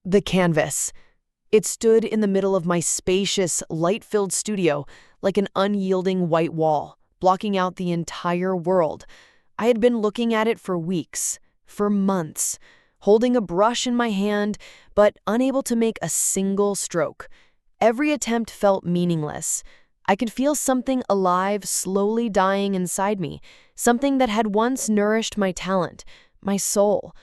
The canvas. It stood in the middle of my spacious, light-filled studio like an unyielding white wall, blocking out the entire world. I had been looking at it for weeks, for months, holding a brush in my hand, but unable to make a single stroke. Every attempt felt meaningless. I could feel something alive slowly dying inside me, something that had once nourished my talent, my soul.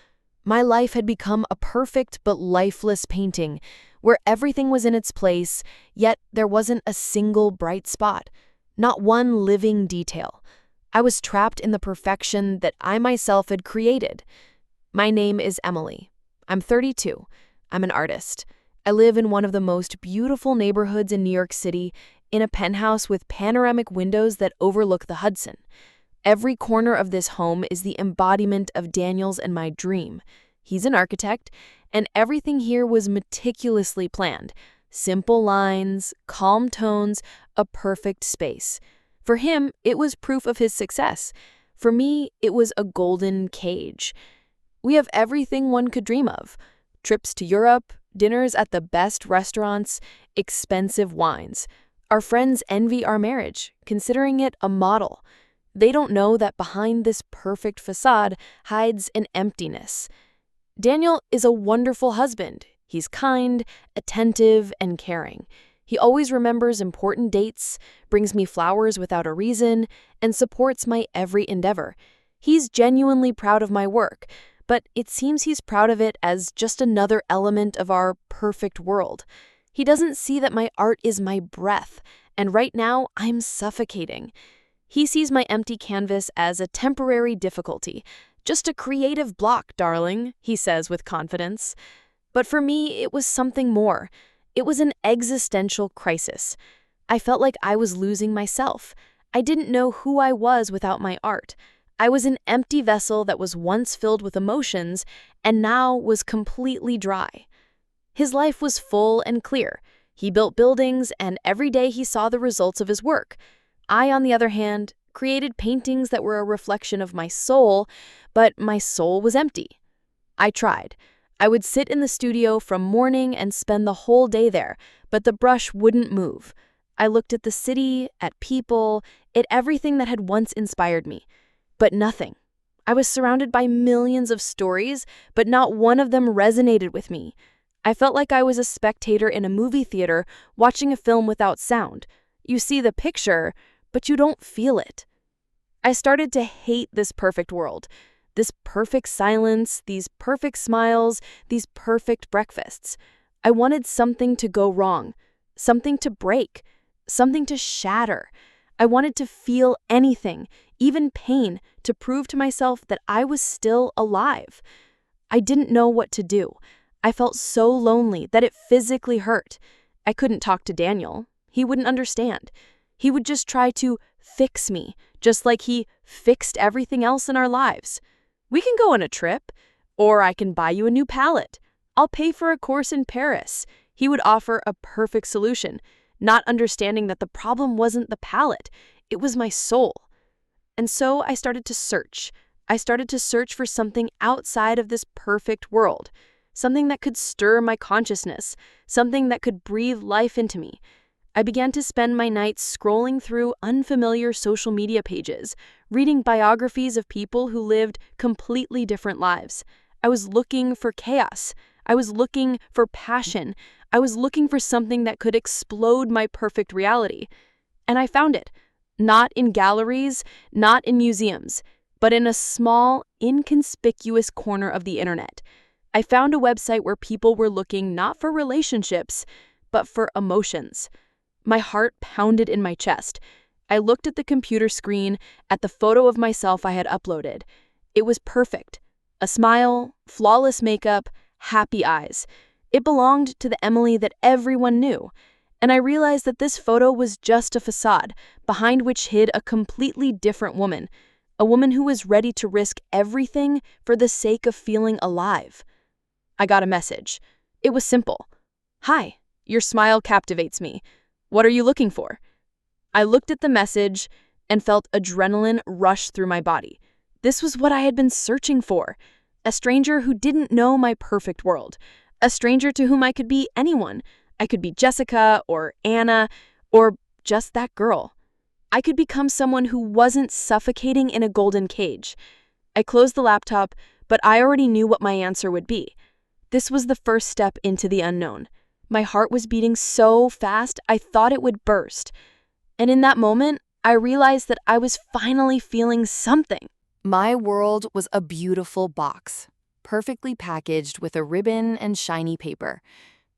My life had become a perfect but lifeless painting, where everything was in its place, yet there wasn't a single bright spot, not one living detail. I was trapped in the perfection that I myself had created. My name is Emily. I'm 32. I'm an artist. I live in one of the most beautiful neighborhoods in New York City, in a penthouse with panoramic windows that overlook the Hudson. Every corner of this home is the embodiment of Daniel's and my dream. He's an architect, and everything here was meticulously planned. Simple lines, calm tones, a perfect space. For him, it was proof of his success. For me, it was a golden cage. We have everything one could dream of. Trips to Europe, dinners at the best restaurants, expensive wines. Our friends envy our marriage, considering it a model. They don't know that behind this perfect facade hides an emptiness. Daniel is a wonderful husband. He's kind, attentive, and caring. He always remembers important dates, brings me flowers without a reason, and supports my every endeavor. He's genuinely proud of my work, but it seems he's proud of it as just another element of our perfect world. He doesn't see that my art is my breath, and right now I'm suffocating. He sees my empty canvas as a temporary difficulty. Just a creative block, darling, he says with confidence. But for me, it was something more. It was an existential crisis. I felt like I was losing myself. I didn't know who I was without my art. I was an empty vessel that was once filled with emotions and now was completely dry. His life was full and clear. He built buildings, and every day he saw the results of his work. I, on the other hand, created paintings that were a reflection of my soul, but my soul was empty. I tried. I would sit in the studio from morning and spend the whole day there, but the brush wouldn't move. I looked at the city, at people, at everything that had once inspired me, but nothing. I was surrounded by millions of stories, but not one of them resonated with me. I felt like I was a spectator in a movie theater watching a film without sound. You see the picture, but you don't feel it. I started to hate this perfect world, this perfect silence, these perfect smiles, these perfect breakfasts. I wanted something to go wrong, something to break, something to shatter. I wanted to feel anything, even pain, to prove to myself that I was still alive. I didn't know what to do. I felt so lonely that it physically hurt. I couldn't talk to Daniel. He wouldn't understand. He would just try to fix me, just like he fixed everything else in our lives. We can go on a trip, or I can buy you a new palette. I'll pay for a course in Paris. He would offer a perfect solution, not understanding that the problem wasn't the palette, it was my soul. And so I started to search. I started to search for something outside of this perfect world, something that could stir my consciousness, something that could breathe life into me. I began to spend my nights scrolling through unfamiliar social media pages, reading biographies of people who lived completely different lives. I was looking for chaos. I was looking for passion. I was looking for something that could explode my perfect reality. And I found it. Not in galleries, not in museums, but in a small, inconspicuous corner of the internet. I found a website where people were looking not for relationships, but for emotions. My heart pounded in my chest. I looked at the computer screen, at the photo of myself I had uploaded. It was perfect. A smile, flawless makeup, happy eyes. It belonged to the Emily that everyone knew. And I realized that this photo was just a facade, behind which hid a completely different woman. A woman who was ready to risk everything for the sake of feeling alive. I got a message. It was simple. "Hi, your smile captivates me. What are you looking for?" I looked at the message and felt adrenaline rush through my body. This was what I had been searching for. A stranger who didn't know my perfect world. A stranger to whom I could be anyone. I could be Jessica or Anna or just that girl. I could become someone who wasn't suffocating in a golden cage. I closed the laptop, but I already knew what my answer would be. This was the first step into the unknown. My heart was beating so fast I thought it would burst. And in that moment, I realized that I was finally feeling something. My world was a beautiful box, perfectly packaged with a ribbon and shiny paper.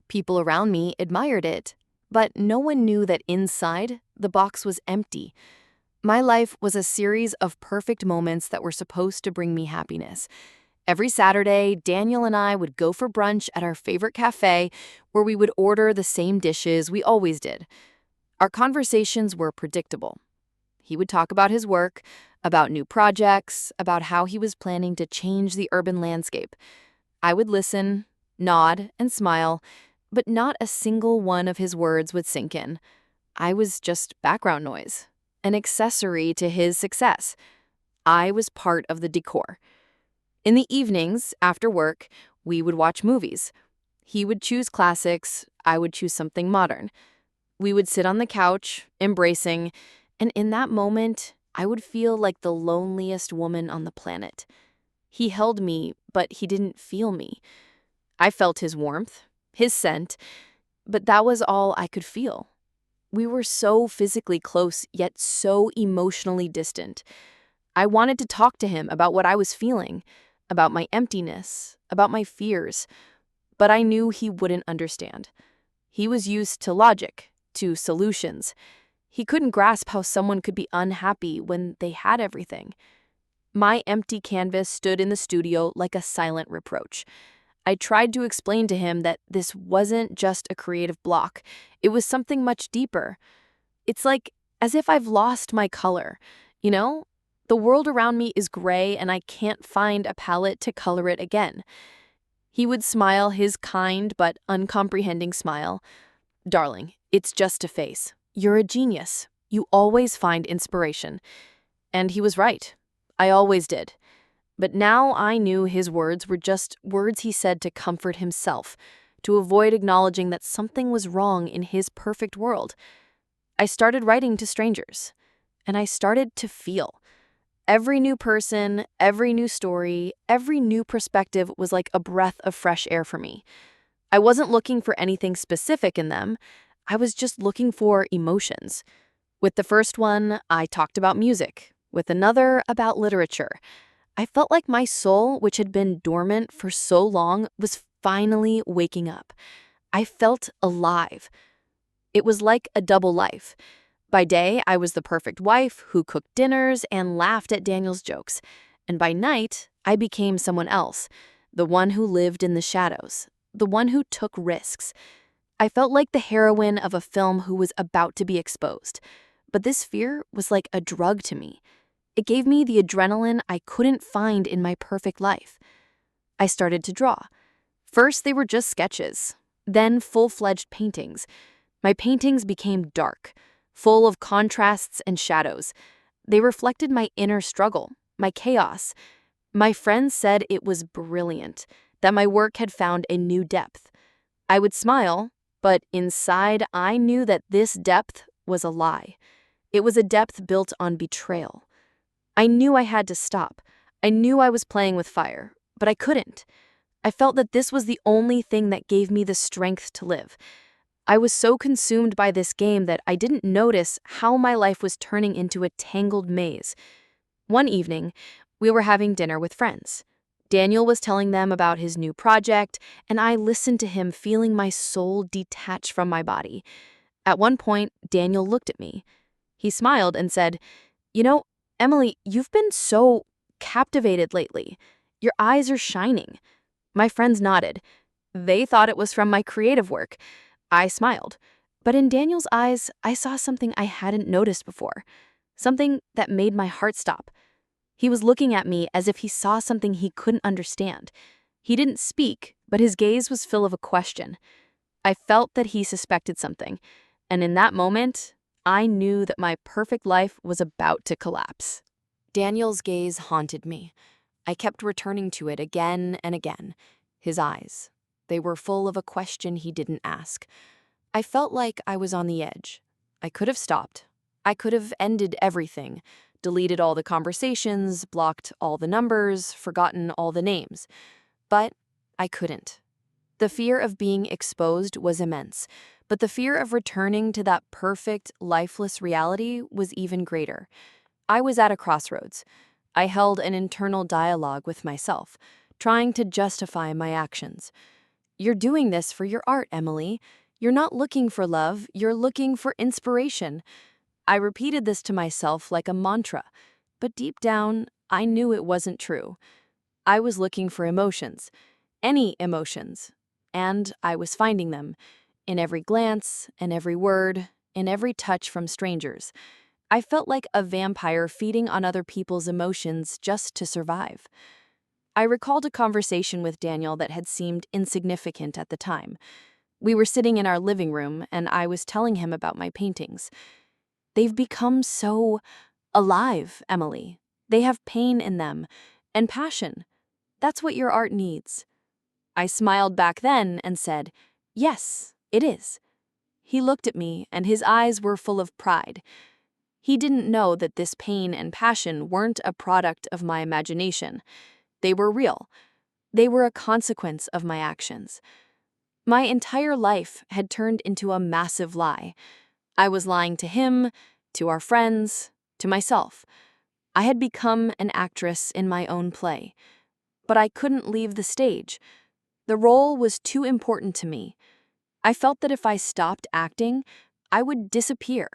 People around me admired it, but no one knew that inside, the box was empty. My life was a series of perfect moments that were supposed to bring me happiness. Every Saturday, Daniel and I would go for brunch at our favorite cafe where we would order the same dishes we always did. Our conversations were predictable. He would talk about his work, about new projects, about how he was planning to change the urban landscape. I would listen, nod, and smile, but not a single one of his words would sink in. I was just background noise, an accessory to his success. I was part of the decor. In the evenings, after work, we would watch movies. He would choose classics, I would choose something modern. We would sit on the couch, embracing, and in that moment, I would feel like the loneliest woman on the planet. He held me, but he didn't feel me. I felt his warmth, his scent, but that was all I could feel. We were so physically close, yet so emotionally distant. I wanted to talk to him about what I was feeling, about my emptiness, about my fears, but I knew he wouldn't understand. He was used to logic, to solutions. He couldn't grasp how someone could be unhappy when they had everything. My empty canvas stood in the studio like a silent reproach. I tried to explain to him that this wasn't just a creative block. It was something much deeper. It's like as if I've lost my color, you know? The world around me is gray and I can't find a palette to color it again. He would smile his kind but uncomprehending smile. Darling, it's just a face. You're a genius. You always find inspiration. And he was right. I always did. But now I knew his words were just words he said to comfort himself, to avoid acknowledging that something was wrong in his perfect world. I started writing to strangers, and I started to feel. Every new person, every new story, every new perspective was like a breath of fresh air for me. I wasn't looking for anything specific in them. I was just looking for emotions. With the first one, I talked about music. With another, about literature. I felt like my soul, which had been dormant for so long, was finally waking up. I felt alive. It was like a double life. By day, I was the perfect wife who cooked dinners and laughed at Daniel's jokes. And by night, I became someone else, the one who lived in the shadows, the one who took risks. I felt like the heroine of a film who was about to be exposed. But this fear was like a drug to me. It gave me the adrenaline I couldn't find in my perfect life. I started to draw. First, they were just sketches, then full-fledged paintings. My paintings became dark, full of contrasts and shadows. They reflected my inner struggle, my chaos. My friends said it was brilliant, that my work had found a new depth. I would smile, but inside I knew that this depth was a lie. It was a depth built on betrayal. I knew I had to stop. I knew I was playing with fire, but I couldn't. I felt that this was the only thing that gave me the strength to live. I was so consumed by this game that I didn't notice how my life was turning into a tangled maze. One evening, we were having dinner with friends. Daniel was telling them about his new project, and I listened to him, feeling my soul detach from my body. At one point, Daniel looked at me. He smiled and said, "You know, Emily, you've been so captivated lately. Your eyes are shining." My friends nodded. They thought it was from my creative work. I smiled. But in Daniel's eyes, I saw something I hadn't noticed before. Something that made my heart stop. He was looking at me as if he saw something he couldn't understand. He didn't speak, but his gaze was full of a question. I felt that he suspected something. And in that moment, I knew that my perfect life was about to collapse. Daniel's gaze haunted me. I kept returning to it again and again. His eyes. They were full of a question he didn't ask. I felt like I was on the edge. I could have stopped. I could have ended everything, deleted all the conversations, blocked all the numbers, forgotten all the names. But I couldn't. The fear of being exposed was immense, but the fear of returning to that perfect, lifeless reality was even greater. I was at a crossroads. I held an internal dialogue with myself, trying to justify my actions. "You're doing this for your art, Emily. You're not looking for love, you're looking for inspiration." I repeated this to myself like a mantra, but deep down, I knew it wasn't true. I was looking for emotions, any emotions, and I was finding them in every glance, in every word, in every touch from strangers. I felt like a vampire feeding on other people's emotions just to survive. I recalled a conversation with Daniel that had seemed insignificant at the time. We were sitting in our living room, and I was telling him about my paintings. "They've become so alive, Emily. They have pain in them, and passion. That's what your art needs." I smiled back then and said, "Yes, it is." He looked at me, and his eyes were full of pride. He didn't know that this pain and passion weren't a product of my imagination. They were real. They were a consequence of my actions. My entire life had turned into a massive lie. I was lying to him, to our friends, to myself. I had become an actress in my own play. But I couldn't leave the stage. The role was too important to me. I felt that if I stopped acting, I would disappear.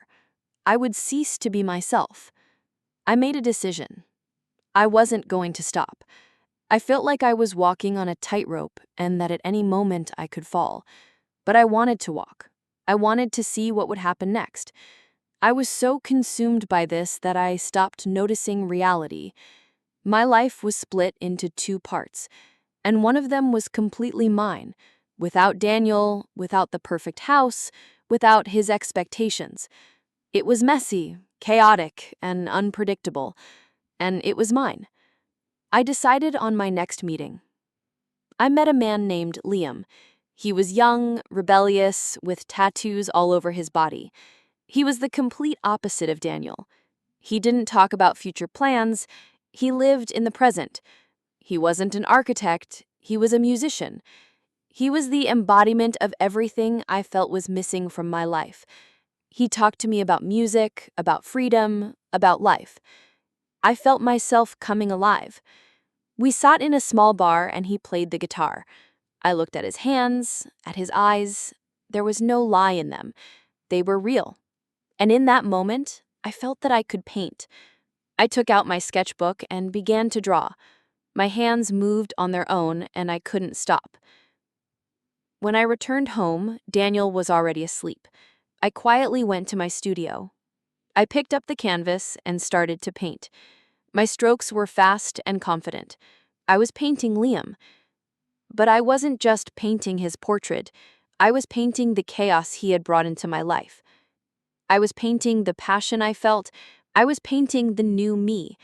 I would cease to be myself. I made a decision. I wasn't going to stop. I felt like I was walking on a tightrope and that at any moment I could fall. But I wanted to walk. I wanted to see what would happen next. I was so consumed by this that I stopped noticing reality. My life was split into two parts, and one of them was completely mine, without Daniel, without the perfect house, without his expectations. It was messy, chaotic, and unpredictable, and it was mine. I decided on my next meeting. I met a man named Liam. He was young, rebellious, with tattoos all over his body. He was the complete opposite of Daniel. He didn't talk about future plans. He lived in the present. He wasn't an architect. He was a musician. He was the embodiment of everything I felt was missing from my life. He talked to me about music, about freedom, about life. I felt myself coming alive. We sat in a small bar and he played the guitar. I looked at his hands, at his eyes. There was no lie in them. They were real. And in that moment, I felt that I could paint. I took out my sketchbook and began to draw. My hands moved on their own and I couldn't stop. When I returned home, Daniel was already asleep. I quietly went to my studio. I picked up the canvas and started to paint. My strokes were fast and confident. I was painting Liam. But I wasn't just painting his portrait. I was painting the chaos he had brought into my life. I was painting the passion I felt. I was painting the new me.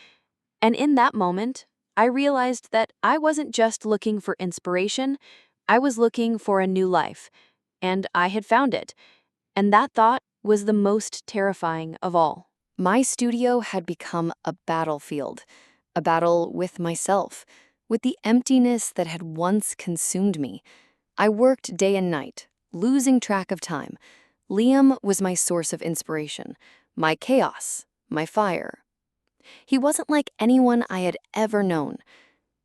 And in that moment, I realized that I wasn't just looking for inspiration. I was looking for a new life. And I had found it. And that thought was the most terrifying of all. My studio had become a battlefield, a battle with myself, with the emptiness that had once consumed me. I worked day and night, losing track of time. Liam was my source of inspiration, my chaos, my fire. He wasn't like anyone I had ever known.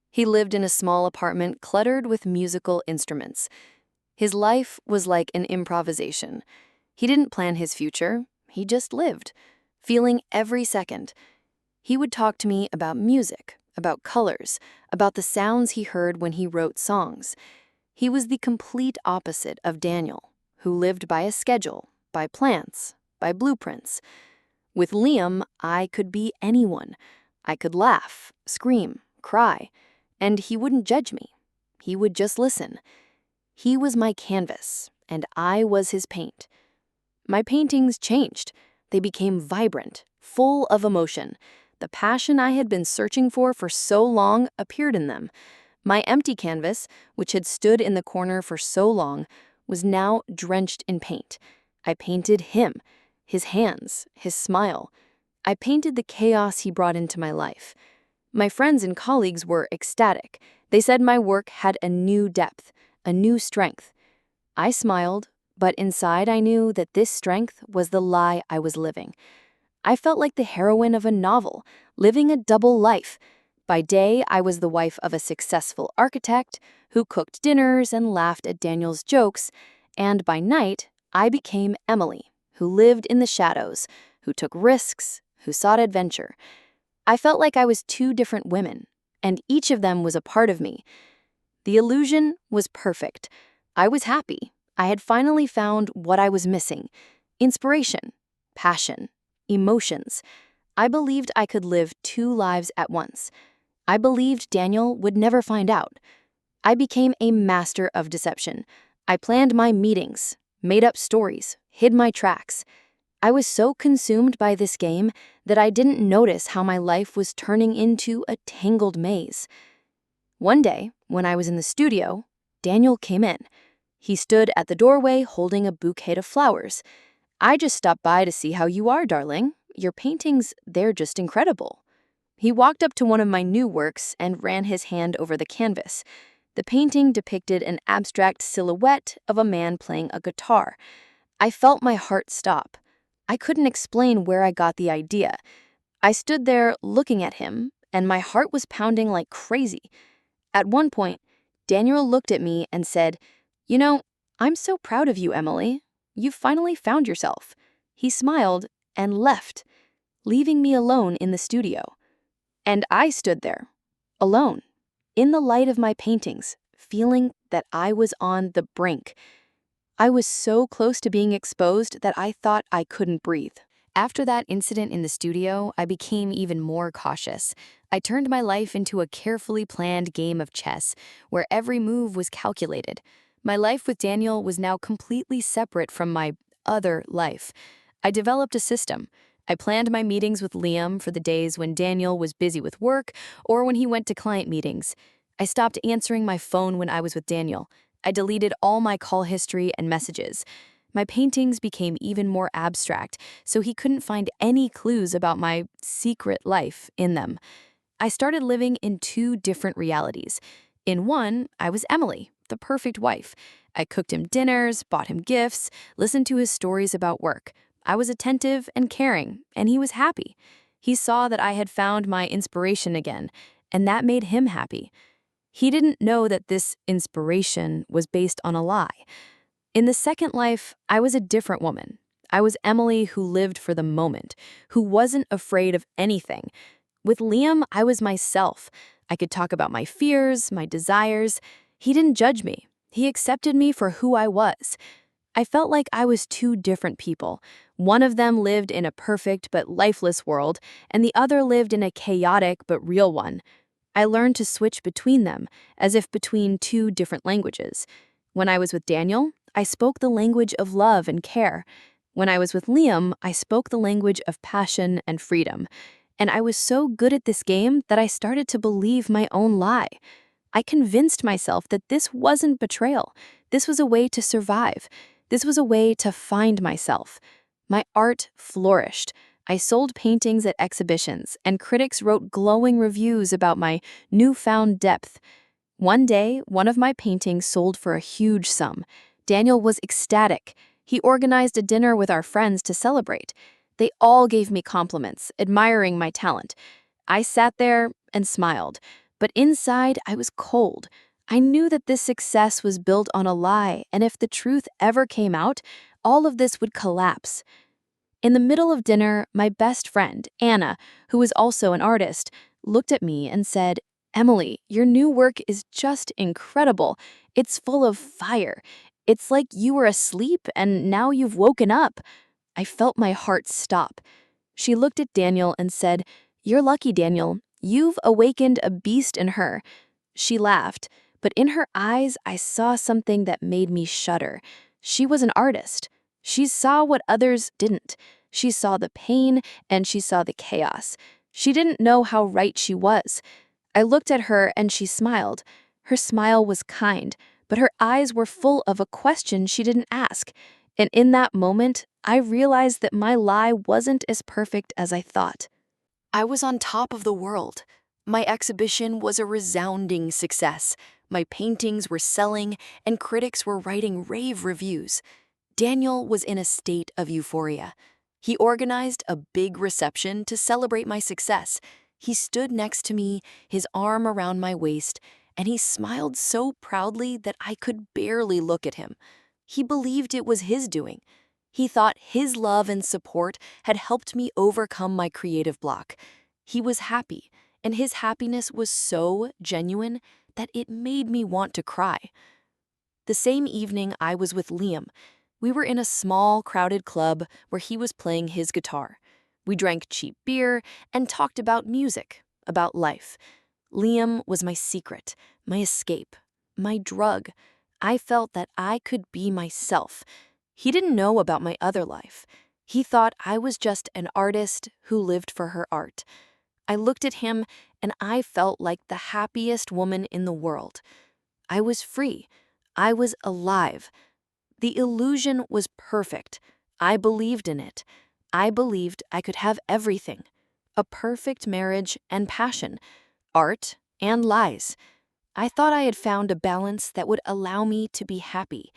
He lived in a small apartment cluttered with musical instruments. His life was like an improvisation. He didn't plan his future, he just lived, feeling every second. He would talk to me about music, about colors, about the sounds he heard when he wrote songs. He was the complete opposite of Daniel, who lived by a schedule, by plans, by blueprints. With Liam, I could be anyone. I could laugh, scream, cry, and he wouldn't judge me. He would just listen. He was my canvas, and I was his paint. My paintings changed. They became vibrant, full of emotion. The passion I had been searching for so long appeared in them. My empty canvas, which had stood in the corner for so long, was now drenched in paint. I painted him, his hands, his smile. I painted the chaos he brought into my life. My friends and colleagues were ecstatic. They said my work had a new depth, a new strength. I smiled, but inside I knew that this strength was the lie I was living. I felt like the heroine of a novel, living a double life. By day, I was the wife of a successful architect who cooked dinners and laughed at Daniel's jokes, and by night, I became Emily, who lived in the shadows, who took risks, who sought adventure. I felt like I was two different women, and each of them was a part of me. The illusion was perfect. I was happy. I had finally found what I was missing: inspiration, passion, emotions. I believed I could live two lives at once. I believed Daniel would never find out. I became a master of deception. I planned my meetings, made up stories, hid my tracks. I was so consumed by this game that I didn't notice how my life was turning into a tangled maze. One day, when I was in the studio, Daniel came in. He stood at the doorway holding a bouquet of flowers. "I just stopped by to see how you are, darling. Your paintings, they're just incredible." He walked up to one of my new works and ran his hand over the canvas. The painting depicted an abstract silhouette of a man playing a guitar. I felt my heart stop. I couldn't explain where I got the idea. I stood there looking at him, and my heart was pounding like crazy. At one point, Daniel looked at me and said, "You know, I'm so proud of you, Emily. You've finally found yourself." He smiled and left, leaving me alone in the studio. And I stood there, alone, in the light of my paintings, feeling that I was on the brink. I was so close to being exposed that I thought I couldn't breathe. After that incident in the studio, I became even more cautious. I turned my life into a carefully planned game of chess, where every move was calculated. My life with Daniel was now completely separate from my other life. I developed a system. I planned my meetings with Liam for the days when Daniel was busy with work or when he went to client meetings. I stopped answering my phone when I was with Daniel. I deleted all my call history and messages. My paintings became even more abstract, so he couldn't find any clues about my secret life in them. I started living in two different realities. In one, I was Emily, the perfect wife. I cooked him dinners, bought him gifts, listened to his stories about work. I was attentive and caring, and he was happy. He saw that I had found my inspiration again, and that made him happy. He didn't know that this inspiration was based on a lie. In the second life, I was a different woman. I was Emily who lived for the moment, who wasn't afraid of anything. With Liam, I was myself. I could talk about my fears, my desires. He didn't judge me. He accepted me for who I was. I felt like I was two different people. One of them lived in a perfect but lifeless world, and the other lived in a chaotic but real one. I learned to switch between them, as if between two different languages. When I was with Daniel, I spoke the language of love and care. When I was with Liam, I spoke the language of passion and freedom. And I was so good at this game that I started to believe my own lie. I convinced myself that this wasn't betrayal. This was a way to survive. This was a way to find myself. My art flourished. I sold paintings at exhibitions, and critics wrote glowing reviews about my newfound depth. One day, one of my paintings sold for a huge sum. Daniel was ecstatic. He organized a dinner with our friends to celebrate. They all gave me compliments, admiring my talent. I sat there and smiled, but inside I was cold. I knew that this success was built on a lie, and if the truth ever came out, all of this would collapse. In the middle of dinner, my best friend, Anna, who was also an artist, looked at me and said, "Emily, your new work is just incredible. It's full of fire. It's like you were asleep and now you've woken up." I felt my heart stop. She looked at Daniel and said, "You're lucky, Daniel. You've awakened a beast in her." She laughed, but in her eyes I saw something that made me shudder. She was an artist. She saw what others didn't. She saw the pain and she saw the chaos. She didn't know how right she was. I looked at her and she smiled. Her smile was kind, but her eyes were full of a question she didn't ask. And in that moment, I realized that my lie wasn't as perfect as I thought. I was on top of the world. My exhibition was a resounding success. My paintings were selling, and critics were writing rave reviews. Daniel was in a state of euphoria. He organized a big reception to celebrate my success. He stood next to me, his arm around my waist, and he smiled so proudly that I could barely look at him. He believed it was his doing. He thought his love and support had helped me overcome my creative block. He was happy, and his happiness was so genuine that it made me want to cry. The same evening I was with Liam. We were in a small, crowded club where he was playing his guitar. We drank cheap beer and talked about music, about life. Liam was my secret, my escape, my drug. I felt that I could be myself. He didn't know about my other life. He thought I was just an artist who lived for her art. I looked at him and I felt like the happiest woman in the world. I was free. I was alive. The illusion was perfect. I believed in it. I believed I could have everything. A perfect marriage and passion, art and lies. I thought I had found a balance that would allow me to be happy.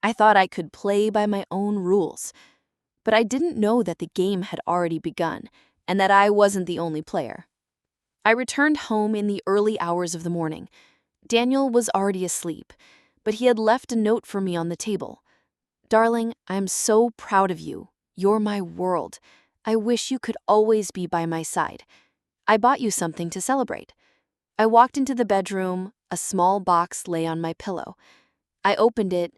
I thought I could play by my own rules. But I didn't know that the game had already begun, and that I wasn't the only player. I returned home in the early hours of the morning. Daniel was already asleep, but he had left a note for me on the table. "Darling, I am so proud of you. You're my world. I wish you could always be by my side. I bought you something to celebrate." I walked into the bedroom. A small box lay on my pillow. I opened it.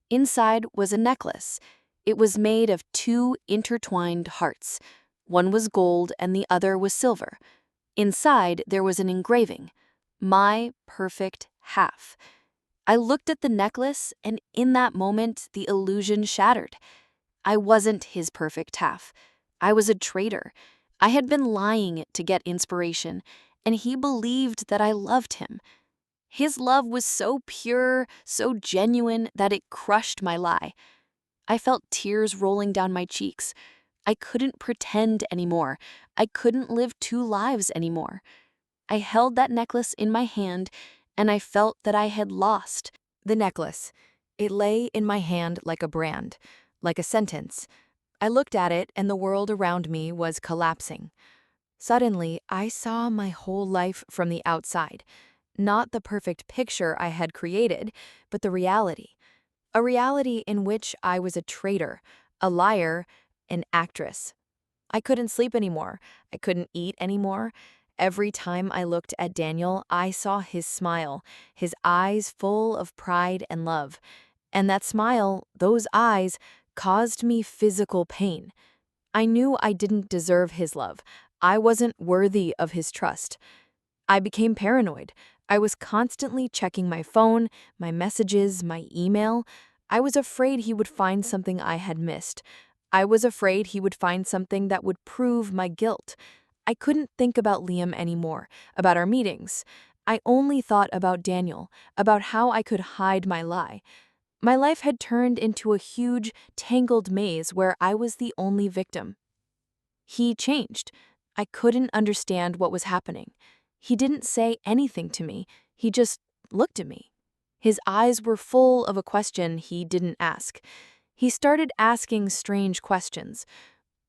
Inside was a necklace. It was made of two intertwined hearts. One was gold and the other was silver. Inside there was an engraving, "My perfect half." I looked at the necklace, and in that moment the illusion shattered. I wasn't his perfect half. I was a traitor. I had been lying to get inspiration, and he believed that I loved him. His love was so pure, so genuine, that it crushed my lie. I felt tears rolling down my cheeks. I couldn't pretend anymore. I couldn't live two lives anymore. I held that necklace in my hand, and I felt that I had lost. The necklace. It lay in my hand like a brand, like a sentence. I looked at it, and the world around me was collapsing. Suddenly, I saw my whole life from the outside. Not the perfect picture I had created, but the reality. A reality in which I was a traitor, a liar, an actress. I couldn't sleep anymore. I couldn't eat anymore. Every time I looked at Daniel, I saw his smile, his eyes full of pride and love. And that smile, those eyes, caused me physical pain. I knew I didn't deserve his love. I wasn't worthy of his trust. I became paranoid. I was constantly checking my phone, my messages, my email. I was afraid he would find something I had missed. I was afraid he would find something that would prove my guilt. I couldn't think about Liam anymore, about our meetings. I only thought about Daniel, about how I could hide my lie. My life had turned into a huge, tangled maze where I was the only victim. He changed. I couldn't understand what was happening. He didn't say anything to me. He just looked at me. His eyes were full of a question he didn't ask. He started asking strange questions.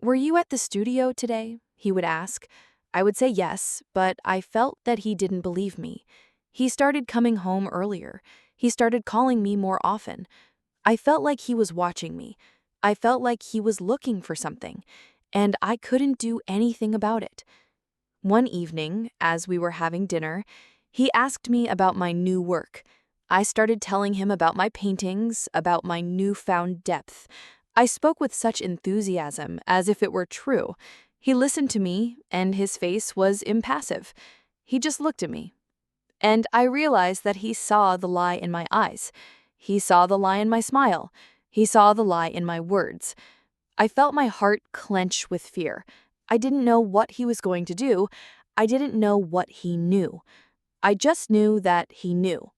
"Were you at the studio today?" he would ask. I would say yes, but I felt that he didn't believe me. He started coming home earlier. He started calling me more often. I felt like he was watching me. I felt like he was looking for something, and I couldn't do anything about it. One evening, as we were having dinner, he asked me about my new work. I started telling him about my paintings, about my newfound depth. I spoke with such enthusiasm, as if it were true. He listened to me, and his face was impassive. He just looked at me. And I realized that he saw the lie in my eyes. He saw the lie in my smile. He saw the lie in my words. I felt my heart clench with fear. I didn't know what he was going to do. I didn't know what he knew. I just knew that he knew.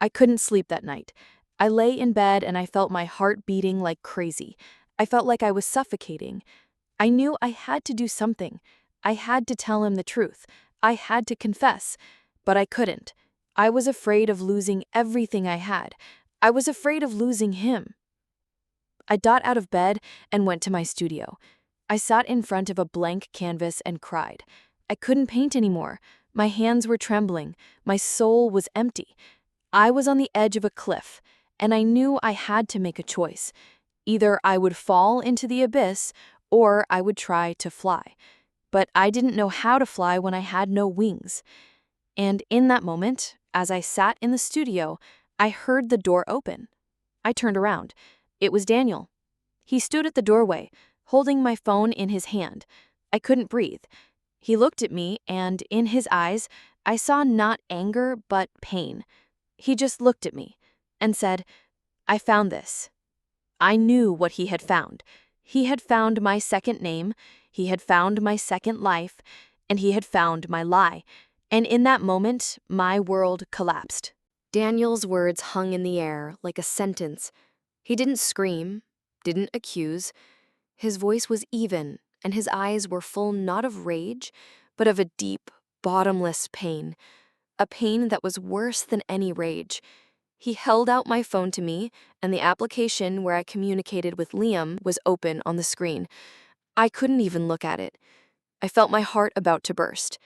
I couldn't sleep that night. I lay in bed and I felt my heart beating like crazy. I felt like I was suffocating. I knew I had to do something. I had to tell him the truth. I had to confess. But I couldn't. I was afraid of losing everything I had. I was afraid of losing him. I got out of bed and went to my studio. I sat in front of a blank canvas and cried. I couldn't paint anymore. My hands were trembling. My soul was empty. I was on the edge of a cliff, and I knew I had to make a choice. Either I would fall into the abyss, or I would try to fly. But I didn't know how to fly when I had no wings. And in that moment, as I sat in the studio, I heard the door open. I turned around. It was Daniel. He stood at the doorway, holding my phone in his hand. I couldn't breathe. He looked at me, and in his eyes, I saw not anger, but pain. He just looked at me and said, "I found this." I knew what he had found. He had found my second name, he had found my second life, and he had found my lie. And in that moment, my world collapsed. Daniel's words hung in the air like a sentence. He didn't scream, didn't accuse. His voice was even, and his eyes were full not of rage, but of a deep, bottomless pain. A pain that was worse than any rage. He held out my phone to me, and the application where I communicated with Liam was open on the screen. I couldn't even look at it. I felt my heart about to burst.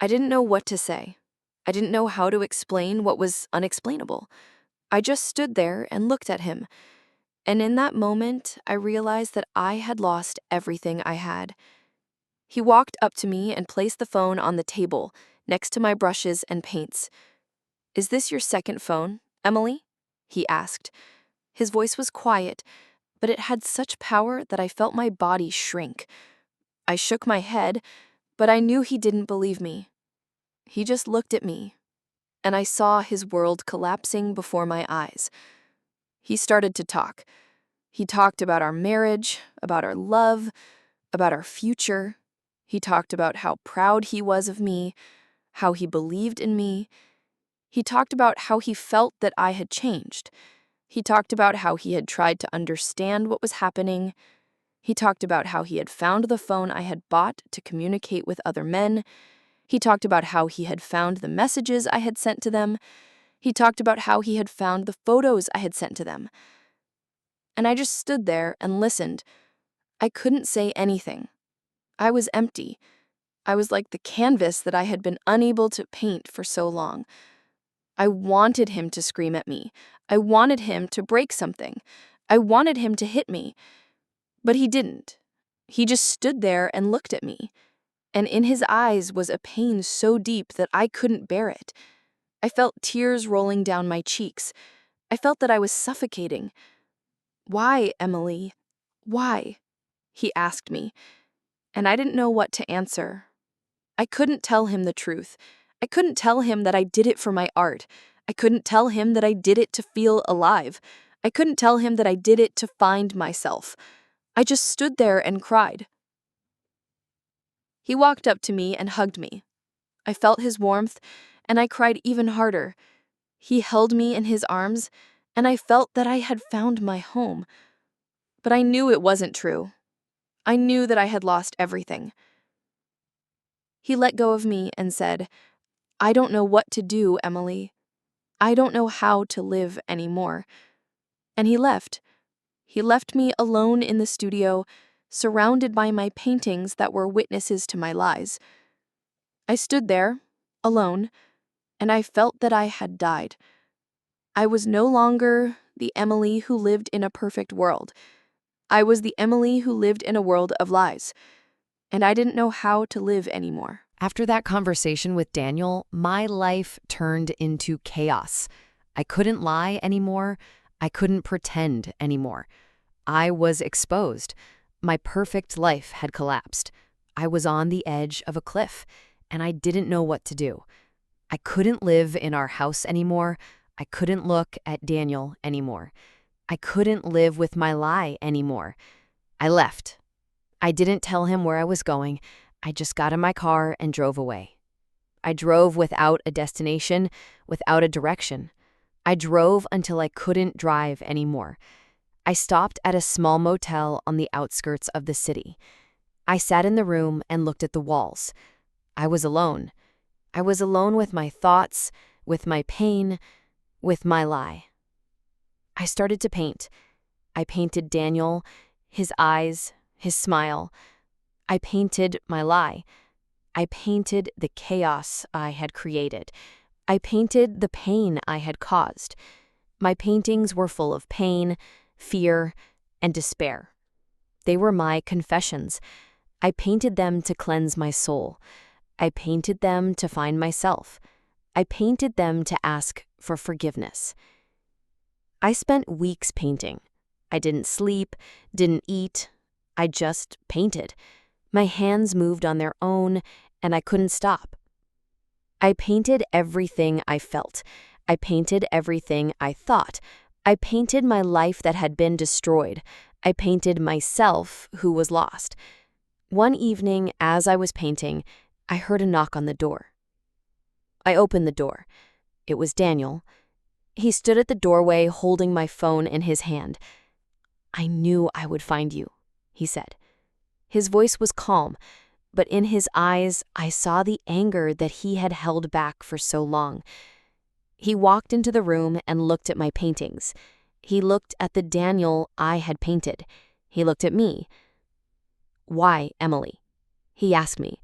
I didn't know what to say. I didn't know how to explain what was unexplainable. I just stood there and looked at him. And in that moment, I realized that I had lost everything I had. He walked up to me and placed the phone on the table, next to my brushes and paints. "Is this your second phone, Emily?" he asked. His voice was quiet, but it had such power that I felt my body shrink. I shook my head, but I knew he didn't believe me. He just looked at me, and I saw his world collapsing before my eyes. He started to talk. He talked about our marriage, about our love, about our future. He talked about how proud he was of me, how he believed in me. He talked about how he felt that I had changed. He talked about how he had tried to understand what was happening. He talked about how he had found the phone I had bought to communicate with other men. He talked about how he had found the messages I had sent to them. He talked about how he had found the photos I had sent to them. And I just stood there and listened. I couldn't say anything. I was empty. I was like the canvas that I had been unable to paint for so long. I wanted him to scream at me. I wanted him to break something. I wanted him to hit me. But he didn't. He just stood there and looked at me. And in his eyes was a pain so deep that I couldn't bear it. I felt tears rolling down my cheeks. I felt that I was suffocating. "Why, Emily? Why?" he asked me. And I didn't know what to answer. I couldn't tell him the truth. I couldn't tell him that I did it for my art. I couldn't tell him that I did it to feel alive. I couldn't tell him that I did it to find myself. I just stood there and cried. He walked up to me and hugged me. I felt his warmth, and I cried even harder. He held me in his arms, and I felt that I had found my home. But I knew it wasn't true. I knew that I had lost everything. He let go of me and said, "I don't know what to do, Emily. I don't know how to live anymore." And he left. He left me alone in the studio, surrounded by my paintings that were witnesses to my lies. I stood there, alone, and I felt that I had died. I was no longer the Emily who lived in a perfect world. I was the Emily who lived in a world of lies, and I didn't know how to live anymore. After that conversation with Daniel, my life turned into chaos. I couldn't lie anymore. I couldn't pretend anymore. I was exposed. My perfect life had collapsed. I was on the edge of a cliff, and I didn't know what to do. I couldn't live in our house anymore. I couldn't look at Daniel anymore. I couldn't live with my lie anymore. I left. I didn't tell him where I was going. I just got in my car and drove away. I drove without a destination, without a direction. I drove until I couldn't drive anymore. I stopped at a small motel on the outskirts of the city. I sat in the room and looked at the walls. I was alone. I was alone with my thoughts, with my pain, with my lie. I started to paint. I painted Daniel, his eyes, his smile. I painted my lie. I painted the chaos I had created. I painted the pain I had caused. My paintings were full of pain, fear, and despair. They were my confessions. I painted them to cleanse my soul. I painted them to find myself. I painted them to ask for forgiveness. I spent weeks painting. I didn't sleep, didn't eat. I just painted. My hands moved on their own, and I couldn't stop. I painted everything I felt. I painted everything I thought. I painted my life that had been destroyed. I painted myself who was lost. One evening, as I was painting, I heard a knock on the door. I opened the door. It was Daniel. He stood at the doorway holding my phone in his hand. "I knew I would find you," he said. His voice was calm, but in his eyes I saw the anger that he had held back for so long. He walked into the room and looked at my paintings. He looked at the Daniel I had painted. He looked at me. "Why, Emily?" he asked me,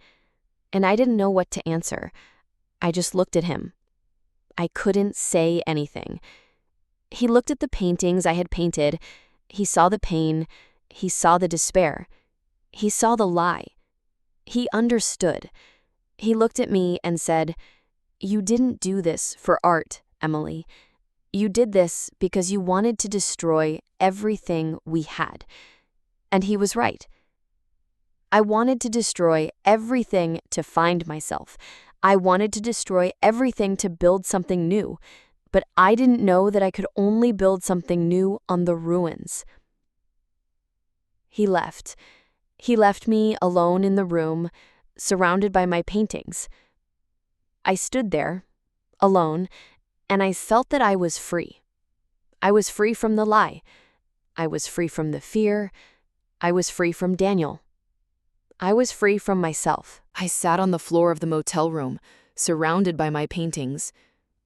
and I didn't know what to answer. I just looked at him. I couldn't say anything. He looked at the paintings I had painted. He saw the pain. He saw the despair. He saw the lie. He understood. He looked at me and said, "You didn't do this for art, Emily. You did this because you wanted to destroy everything we had." And he was right. I wanted to destroy everything to find myself. I wanted to destroy everything to build something new, but I didn't know that I could only build something new on the ruins. He left. He left me alone in the room, surrounded by my paintings. I stood there, alone, and I felt that I was free. I was free from the lie. I was free from the fear. I was free from Daniel. I was free from myself. I sat on the floor of the motel room, surrounded by my paintings.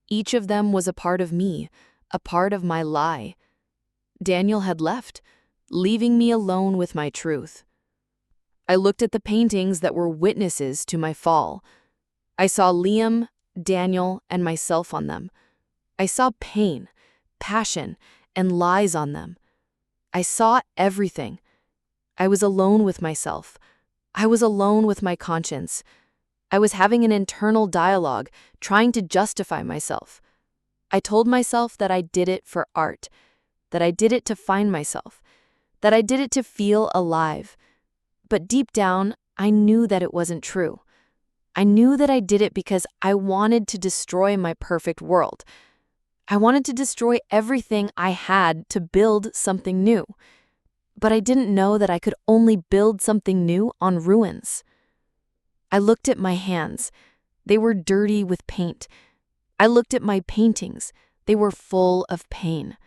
Each of them was a part of me, a part of my lie. Daniel had left, leaving me alone with my truth. I looked at the paintings that were witnesses to my fall. I saw Liam, Daniel, and myself on them. I saw pain, passion, and lies on them. I saw everything. I was alone with myself. I was alone with my conscience. I was having an internal dialogue, trying to justify myself. I told myself that I did it for art, that I did it to find myself, that I did it to feel alive. But deep down, I knew that it wasn't true. I knew that I did it because I wanted to destroy my perfect world. I wanted to destroy everything I had to build something new. But I didn't know that I could only build something new on ruins. I looked at my hands. They were dirty with paint. I looked at my paintings. They were full of pain.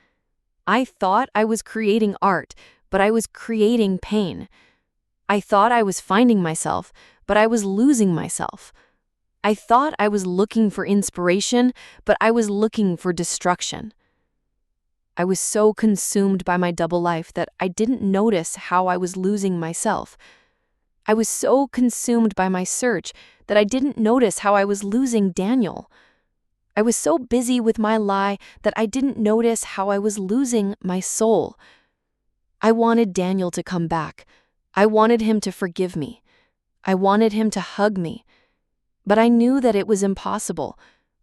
I thought I was creating art, but I was creating pain. I thought I was finding myself, but I was losing myself. I thought I was looking for inspiration, but I was looking for destruction. I was so consumed by my double life that I didn't notice how I was losing myself. I was so consumed by my search that I didn't notice how I was losing Daniel. I was so busy with my lie that I didn't notice how I was losing my soul. I wanted Daniel to come back. I wanted him to forgive me. I wanted him to hug me. But I knew that it was impossible.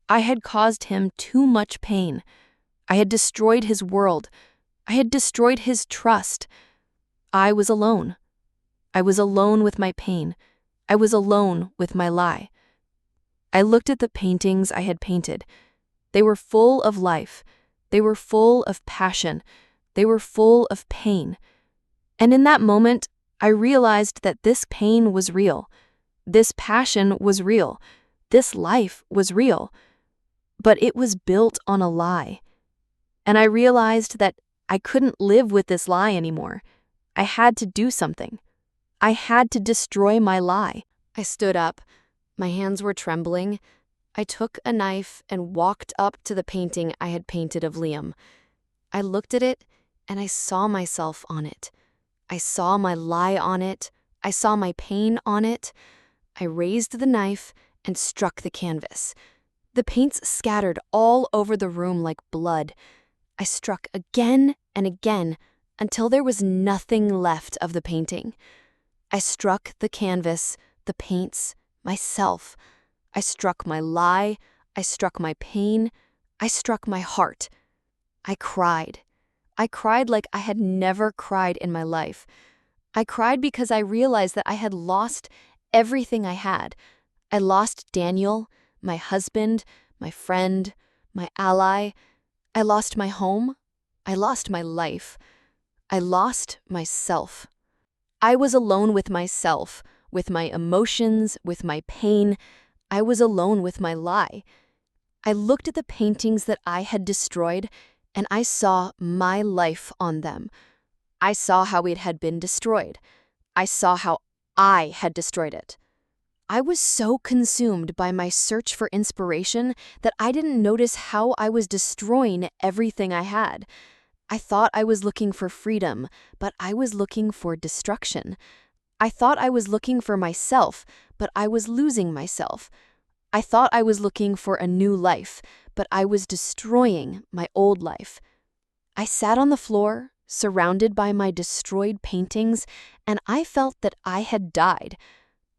I had caused him too much pain. I had destroyed his world. I had destroyed his trust. I was alone. I was alone with my pain. I was alone with my lie. I looked at the paintings I had painted. They were full of life. They were full of passion. They were full of pain. And in that moment, I realized that this pain was real. This passion was real. This life was real. But it was built on a lie. And I realized that I couldn't live with this lie anymore. I had to do something. I had to destroy my lie. I stood up. My hands were trembling. I took a knife and walked up to the painting I had painted of Liam. I looked at it, and I saw myself on it. I saw my lie on it. I saw my pain on it. I raised the knife and struck the canvas. The paints scattered all over the room like blood. I struck again and again until there was nothing left of the painting. I struck the canvas, the paints, myself. I struck my lie. I struck my pain. I struck my heart. I cried. I cried like I had never cried in my life. I cried because I realized that I had lost everything I had. I lost Daniel, my husband, my friend, my ally. I lost my home. I lost my life. I lost myself. I was alone with myself, with my emotions, with my pain. I was alone with my lie. I looked at the paintings that I had destroyed, and I saw my life on them. I saw how it had been destroyed. I saw how I had destroyed it. I was so consumed by my search for inspiration that I didn't notice how I was destroying everything I had. I thought I was looking for freedom, but I was looking for destruction. I thought I was looking for myself, but I was losing myself. I thought I was looking for a new life, but I was destroying my old life. I sat on the floor, surrounded by my destroyed paintings, and I felt that I had died.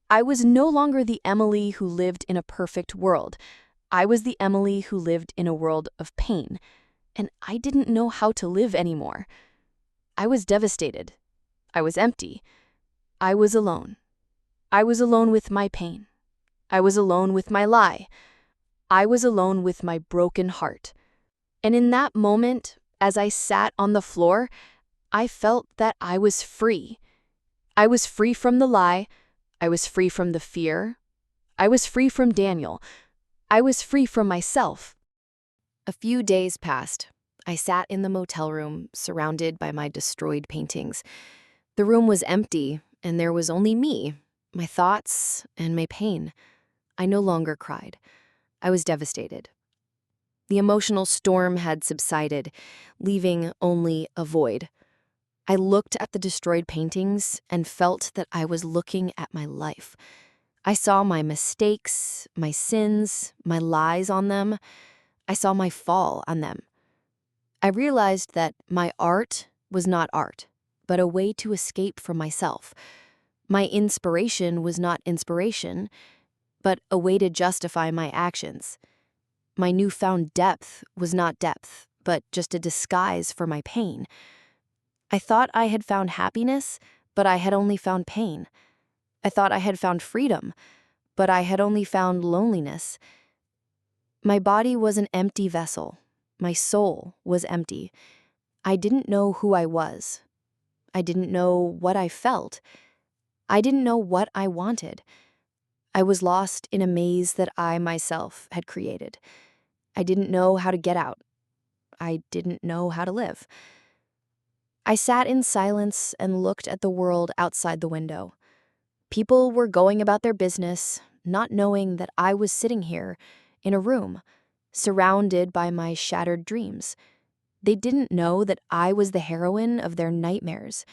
I was no longer the Emily who lived in a perfect world. I was the Emily who lived in a world of pain, and I didn't know how to live anymore. I was devastated. I was empty. I was alone. I was alone with my pain. I was alone with my lie. I was alone with my broken heart. And in that moment, as I sat on the floor, I felt that I was free. I was free from the lie. I was free from the fear. I was free from Daniel. I was free from myself. A few days passed. I sat in the motel room, surrounded by my destroyed paintings. The room was empty, and there was only me, my thoughts, and my pain. I no longer cried. I was devastated. The emotional storm had subsided, leaving only a void. I looked at the destroyed paintings and felt that I was looking at my life. I saw my mistakes, my sins, my lies on them. I saw my fall on them. I realized that my art was not art, but a way to escape from myself. My inspiration was not inspiration, but a way to justify my actions. My newfound depth was not depth, but just a disguise for my pain. I thought I had found happiness, but I had only found pain. I thought I had found freedom, but I had only found loneliness. My body was an empty vessel. My soul was empty. I didn't know who I was. I didn't know what I felt. I didn't know what I wanted. I was lost in a maze that I myself had created. I didn't know how to get out. I didn't know how to live. I sat in silence and looked at the world outside the window. People were going about their business, not knowing that I was sitting here in a room, surrounded by my shattered dreams. They didn't know that I was the heroine of their nightmares.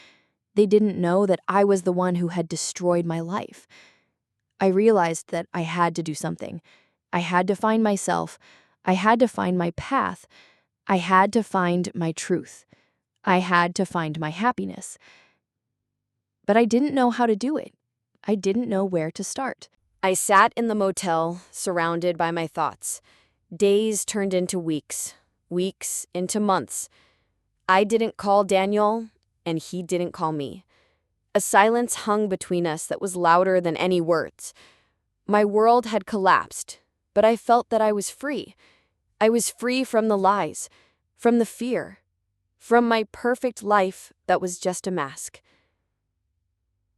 They didn't know that I was the one who had destroyed my life. I realized that I had to do something. I had to find myself. I had to find my path. I had to find my truth. I had to find my happiness. But I didn't know how to do it. I didn't know where to start. I sat in the motel, surrounded by my thoughts. Days turned into weeks, weeks into months. I didn't call Daniel, and he didn't call me. A silence hung between us that was louder than any words. My world had collapsed, but I felt that I was free. I was free from the lies, from the fear, from my perfect life that was just a mask.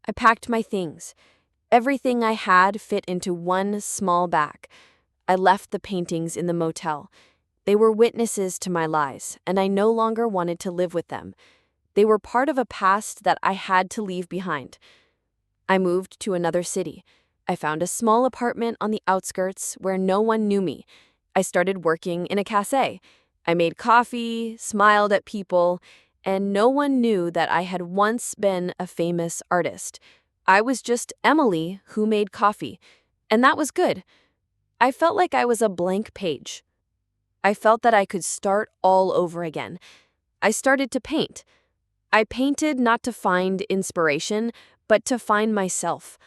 I packed my things. Everything I had fit into one small bag. I left the paintings in the motel. They were witnesses to my lies, and I no longer wanted to live with them. They were part of a past that I had to leave behind. I moved to another city. I found a small apartment on the outskirts where no one knew me. I started working in a cafe. I made coffee, smiled at people, and no one knew that I had once been a famous artist. I was just Emily who made coffee, and that was good. I felt like I was a blank page. I felt that I could start all over again. I started to paint. I painted not to find inspiration, but to find myself.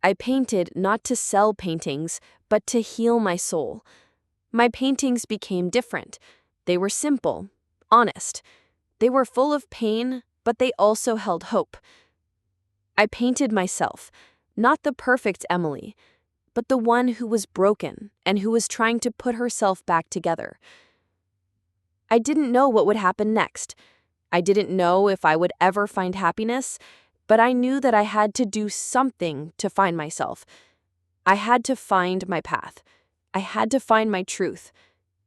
I painted not to sell paintings, but to heal my soul. My paintings became different. They were simple, honest. They were full of pain, but they also held hope. I painted myself, not the perfect Emily, but the one who was broken and who was trying to put herself back together. I didn't know what would happen next. I didn't know if I would ever find happiness, but I knew that I had to do something to find myself. I had to find my path. I had to find my truth.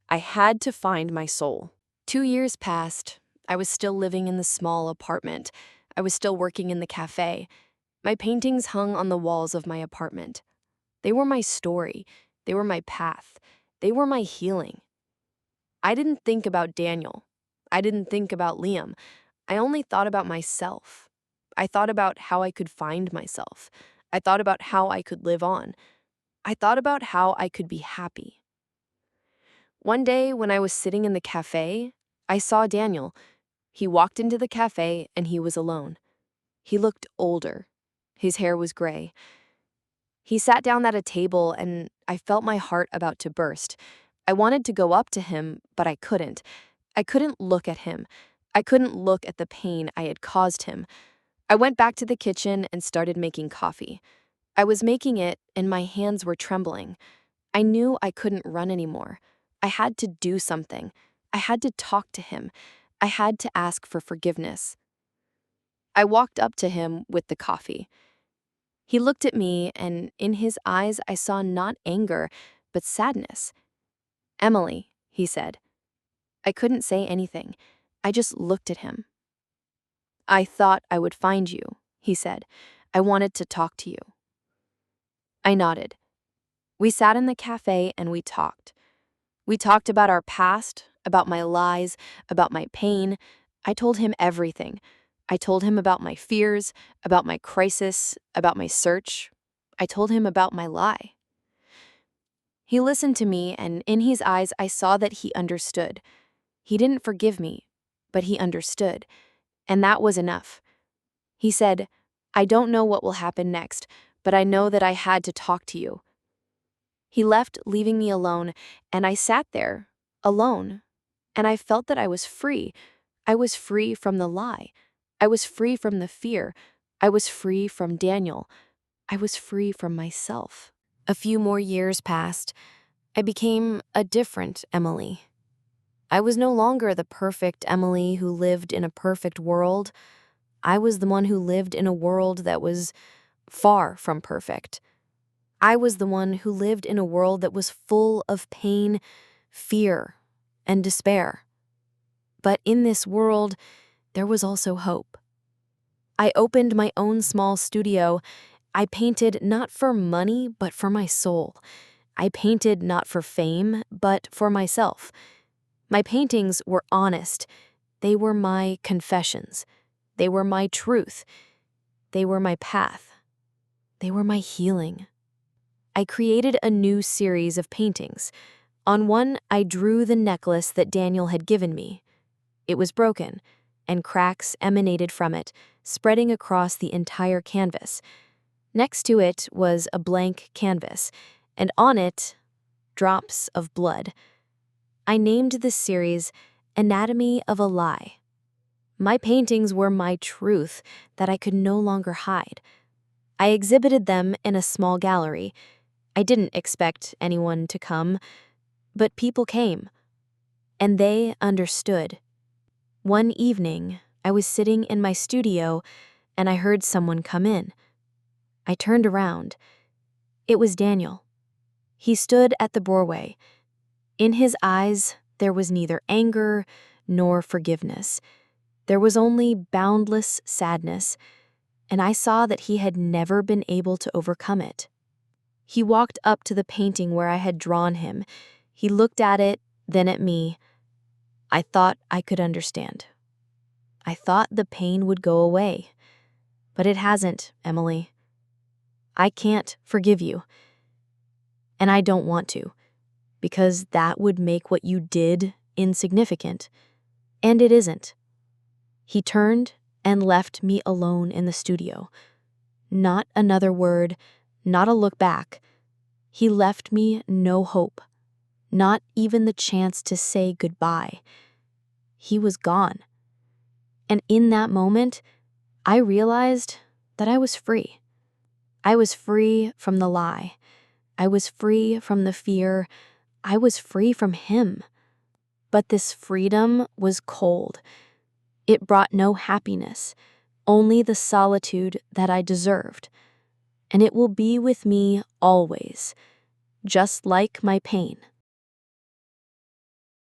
I had to find my soul. 2 years passed. I was still living in the small apartment. I was still working in the cafe. My paintings hung on the walls of my apartment. They were my story. They were my path. They were my healing. I didn't think about Daniel. I didn't think about Liam. I only thought about myself. I thought about how I could find myself. I thought about how I could live on. I thought about how I could be happy. One day, when I was sitting in the cafe, I saw Daniel. He walked into the cafe and he was alone. He looked older. His hair was gray. He sat down at a table and I felt my heart about to burst. I wanted to go up to him, but I couldn't. I couldn't look at him. I couldn't look at the pain I had caused him. I went back to the kitchen and started making coffee. I was making it and my hands were trembling. I knew I couldn't run anymore. I had to do something. I had to talk to him. I had to ask for forgiveness. I walked up to him with the coffee. He looked at me, and in his eyes I saw not anger, but sadness. "Emily," he said. I couldn't say anything. I just looked at him. "I thought I would find you," he said. "I wanted to talk to you." I nodded. We sat in the cafe and we talked. We talked about our past, about my lies, about my pain. I told him everything. I told him about my fears, about my crisis, about my search. I told him about my lie. He listened to me, and in his eyes I saw that he understood. He didn't forgive me, but he understood, and that was enough. He said, "I don't know what will happen next, but I know that I had to talk to you." He left, leaving me alone, and I sat there, alone, and I felt that I was free. I was free from the lie. I was free from the fear. I was free from Daniel. I was free from myself. A few more years passed. I became a different Emily. I was no longer the perfect Emily who lived in a perfect world. I was the one who lived in a world that was far from perfect. I was the one who lived in a world that was full of pain, fear, and despair. But in this world, there was also hope. I opened my own small studio. I painted not for money, but for my soul. I painted not for fame, but for myself. My paintings were honest. They were my confessions. They were my truth. They were my path. They were my healing. I created a new series of paintings. On one, I drew the necklace that Daniel had given me. It was broken, and cracks emanated from it, spreading across the entire canvas. Next to it was a blank canvas, and on it, drops of blood. I named this series Anatomy of a Lie. My paintings were my truth that I could no longer hide. I exhibited them in a small gallery. I didn't expect anyone to come, but people came, and they understood. One evening, I was sitting in my studio, and I heard someone come in. I turned around. It was Daniel. He stood at the doorway. In his eyes, There was neither anger nor forgiveness. There was only boundless sadness, and I saw that he had never been able to overcome it. He walked up to the painting where I had drawn him. He looked at it, then at me. I thought I could understand. I thought the pain would go away. But it hasn't, Emily. I can't forgive you. And I don't want to, because that would make what you did insignificant. And it isn't. He turned and left me alone in the studio. Not another word, not a look back. He left me no hope, not even the chance to say goodbye. He was gone. And in that moment, I realized that I was free. I was free from the lie. I was free from the fear. I was free from him. But this freedom was cold. It brought no happiness, only the solitude that I deserved. And it will be with me always, just like my pain.